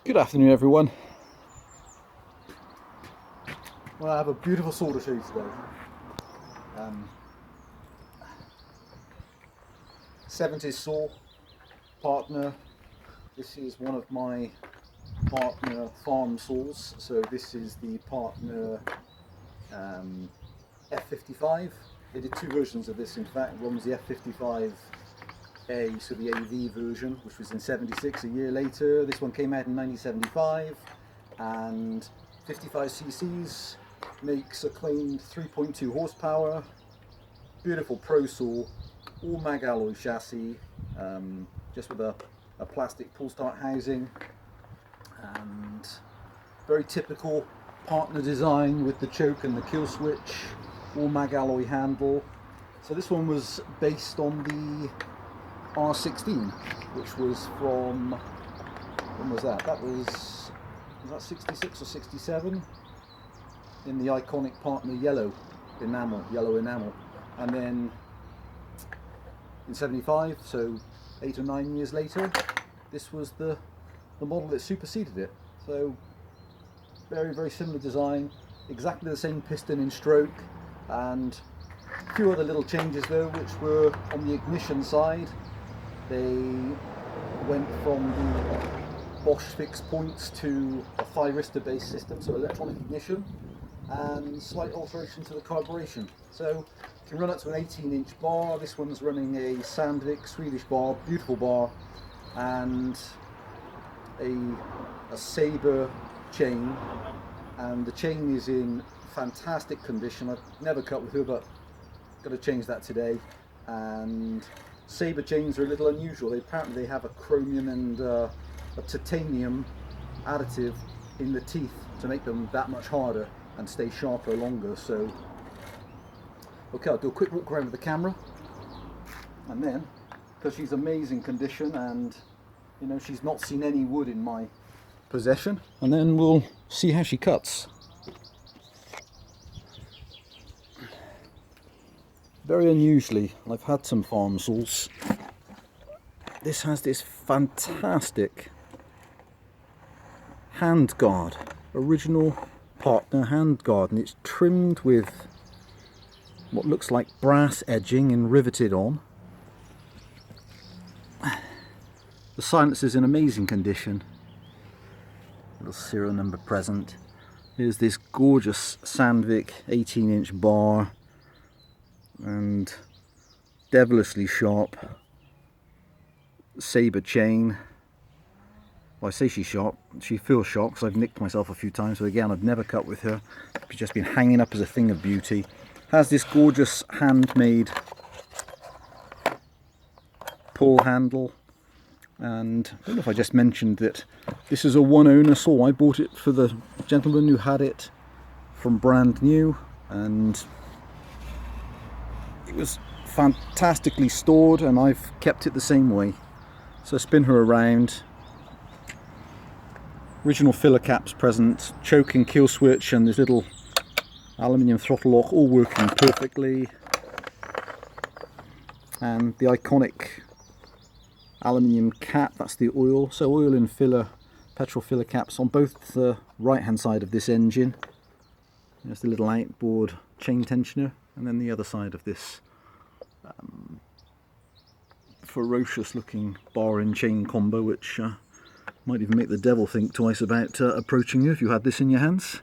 Good afternoon, everyone. Well, I have a beautiful saw to show you today. 70s saw partner. This is one of my partner farm saws. So this is the partner F55. They did two versions of this, in fact. One was the F55A, so the AV version, which was in 76, a year later. This one came out in 1975, and 55 cc's, makes a claimed 3.2 horsepower, beautiful pro saw, all mag alloy chassis, just with a plastic pull start housing, and very typical partner design with the choke and the kill switch, all mag alloy handle. So this one was based on the R16, which was from, when was that? That was that 66 or 67? In the iconic partner yellow enamel. And then in 75, so 8 or 9 years later, this was the model that superseded it. So very, very similar design, exactly the same piston and stroke, and a few other little changes though, which were on the ignition side. They went from the Bosch fixed points to a thyristor based system, so electronic ignition, and slight alteration to the carburation. So you can run up to an 18-inch bar. This one's running a Sandvik Swedish bar, beautiful bar, and a Sabre chain, and the chain is in fantastic condition. I've never cut with her, but got to change that today. And Sabre chains are a little unusual. Apparently they have a chromium and a titanium additive in the teeth to make them that much harder and stay sharper longer. So okay, I'll do a quick walk around with the camera, and then, because she's amazing condition and you know she's not seen any wood in my possession, and then we'll see how she cuts. Very unusually, I've had some farm saws. This has this fantastic hand guard, original partner hand guard, and it's trimmed with what looks like brass edging and riveted on. The silencer is in amazing condition. Little serial number present. Here's this gorgeous Sandvik 18-inch bar and devilishly sharp Sabre chain. Well, I say she's sharp, she feels sharp because I've nicked myself a few times, so again I've never cut with her. She's just been hanging up as a thing of beauty. Has this gorgeous handmade pull handle, and I don't know if I just mentioned that this is a one owner saw. I bought it for the gentleman who had it from brand new, and it was fantastically stored, and I've kept it the same way. So spin her around. Original filler caps present, choke and kill switch, and this little aluminium throttle lock all working perfectly, and the iconic aluminium cap, that's the oil. So oil and filler, petrol filler caps on both the right hand side of this engine. There's the little outboard chain tensioner, and then the other side of this ferocious looking bar and chain combo, which might even make the devil think twice about approaching you if you had this in your hands.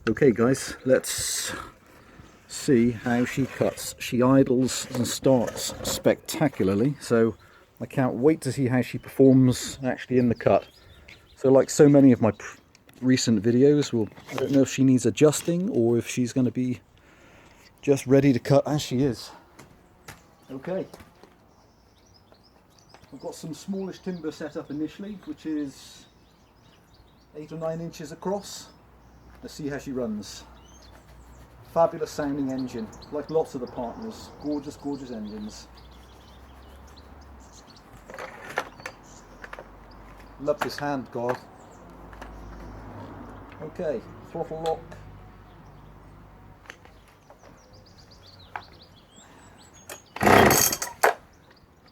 Okay guys, let's see how she cuts. She idles and starts spectacularly, so I can't wait to see how she performs actually in the cut. So like so many of my recent videos, well, I don't know if she needs adjusting or if she's going to be just ready to cut as she is. Okay. I've got some smallish timber set up initially, which is 8 or 9 inches across. Let's see how she runs. Fabulous sounding engine, like lots of the partners. Gorgeous, gorgeous engines. Love this hand guard. Okay, throttle lock.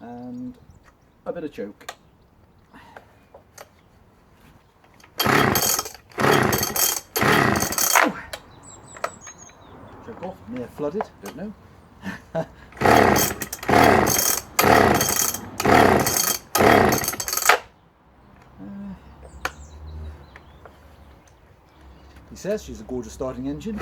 And a bit of choke. back off. May have flooded, don't know. He says she's a gorgeous starting engine.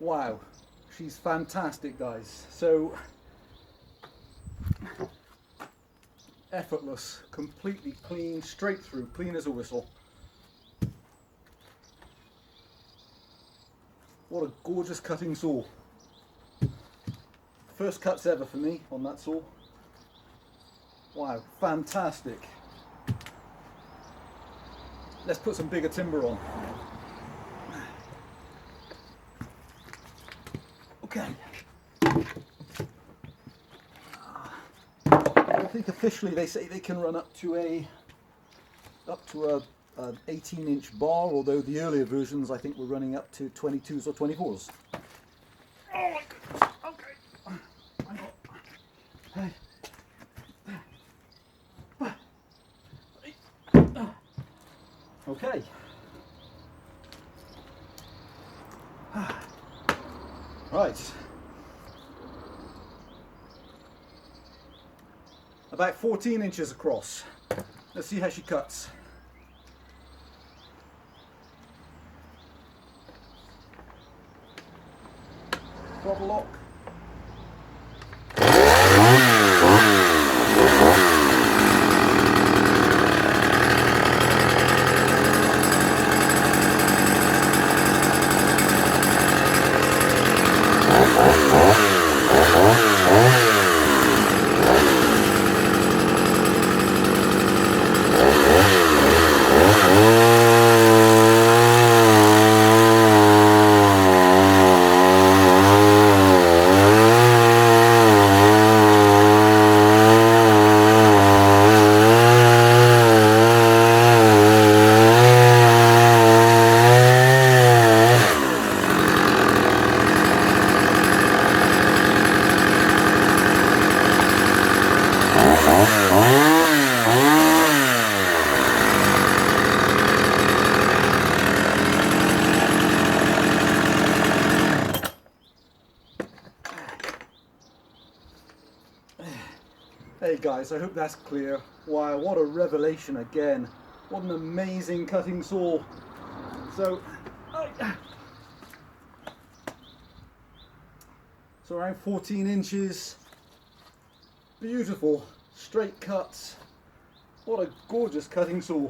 Wow, she's fantastic, guys. So effortless, completely clean, straight through, clean as a whistle. What a gorgeous cutting saw. First cuts ever for me on that saw. Wow, fantastic. Let's put some bigger timber on. Okay. I think officially they say they can run up to an 18-inch bar, although the earlier versions I think were running up to 22s or 24s. Oh my goodness. Okay. Okay. Right. About 14 inches across. Let's see how she cuts. Throttle lock. Hey guys, I hope that's clear. Wow, what a revelation again. What an amazing cutting saw. So around 14 inches. Beautiful, straight cuts. What a gorgeous cutting saw.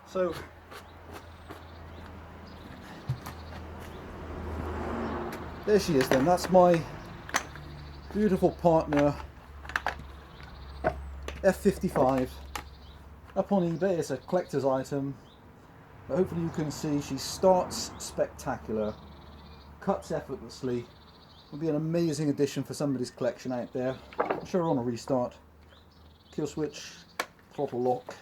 So there she is then. That's my beautiful partner F55 up on eBay. It's a collector's item, but hopefully you can see she starts spectacular, cuts effortlessly. Will be an amazing addition for somebody's collection out there. I'm sure on a restart. Kill switch, throttle lock.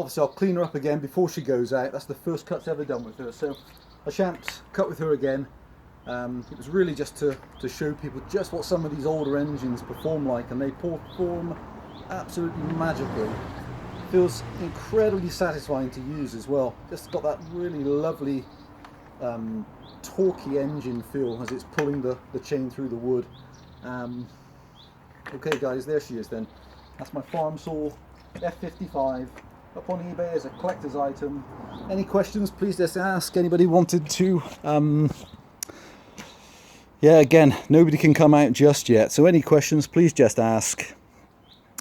obviously I'll clean her up again before she goes out. That's the first cuts ever done with her, so I shan't cut with her again. It was really just to show people just what some of these older engines perform like, and they perform absolutely magically. Feels incredibly satisfying to use as well. Just got that really lovely torquey engine feel as it's pulling the chain through the wood. Okay guys, there she is then. That's my Farmsaw F55 up on eBay as a collector's item. Any questions, please just ask. Anybody wanted to yeah, again, nobody can come out just yet, so any questions, please just ask.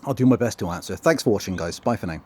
I'll do my best to answer. Thanks for watching guys, bye for now.